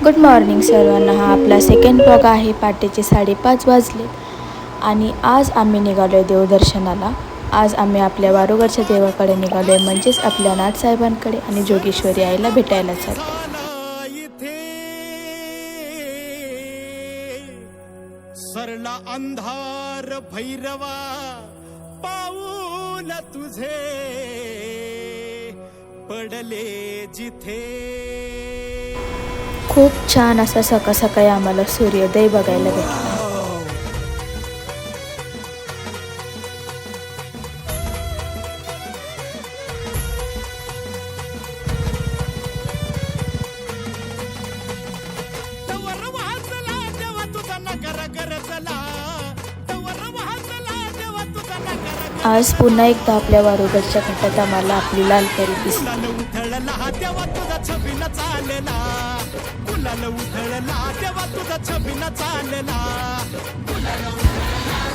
Good morning सर्वांना. हा आपला सेकंड ब्लॉग आहे. पहाटेचे 5:30 वाजले आणि आज आम्ही निघालो आहे देवदर्शनाला. आज आम्ही आपल्या वारुगडच्या देवाकडे निघालो आहे, म्हणजेच आपल्या नाथसाहेबांकडे आणि जोगेश्वरी आईला भेटायला चाललो. सरला अंधार भैरवा पाऊल तुझे पडले जिथे. खूप छान असा सकाळ सकाळी आम्हाला सूर्योदय बघायला भेटला. आज पुन्हा एकदा आपल्या वारुगडच्या घाटात आम्हाला आपली लाल परी दिसली.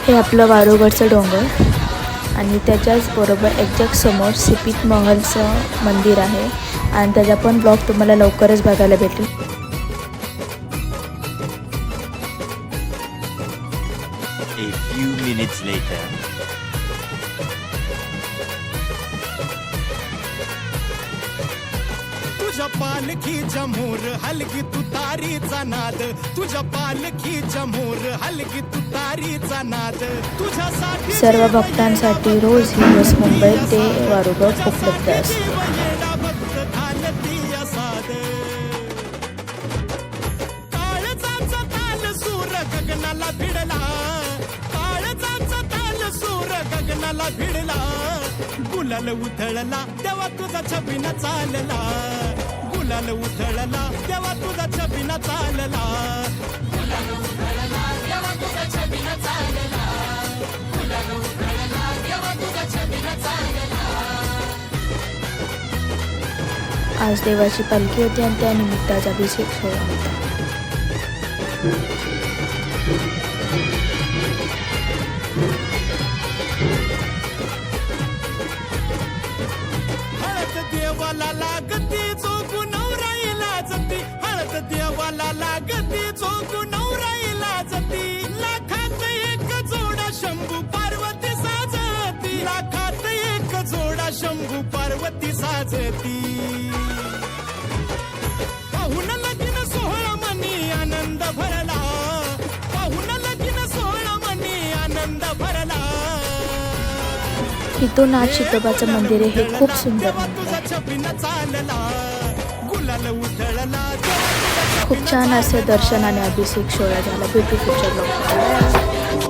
हे आपलं वारुगडचं डोंगर आणि त्याच्याच बरोबर एक्झॅक्ट समोर सिपीत महलचं मंदिर आहे आणि त्याचा पण ब्लॉग तुम्हाला लवकरच बघायला भेटेल. A few minutes later. तुझ्या पालखीच्या मोर हलगी तुतारीचा नाद, तुझ्या पालखीच्या मोर हलगी तुतारीचा नाद, तुझ्यासाठी सर्व भक्तांसाठी रोज ही बस मुंबई ते वारुगड उपलब्ध असते. काळजाचा ताल सूर गगनाला भिडला, काळजाचा ताल सूर गगनाला भिडला. गुलाल उधळला तेव्हा तुझा छबिना चालला, गुलाल उधळला तेव्हा तुझा छबिना चालला, गुलाल उधळला तेव्हा तुझा छबिना चालला, गुलाल उधळला तेव्हा तुझा छबिना चालला. आज देवाची पालखी होती आणि त्या निमित्ताचा अभिषेक सोहळा होता. हळद देवाला लागती चोकू नवराईला जती, हळद देवाला लागती चोकू नवराईला जती. लाखात एक जोडा शंभू पार्वती साजती, लाखात एक जोडा शंभू पार्वती साजती. पाहून लगीन सोहळा मनी आनंद भरला, पाहून लगीन सोहळा मनी आनंद भरला. इथून आज शितोबाचं मंदिर आहे, हे खूप सुंदर खूप छान असं दर्शन आणि अभिषेक सोहळा झाला. भेटू पुढच्या ब्लॉगमध्ये.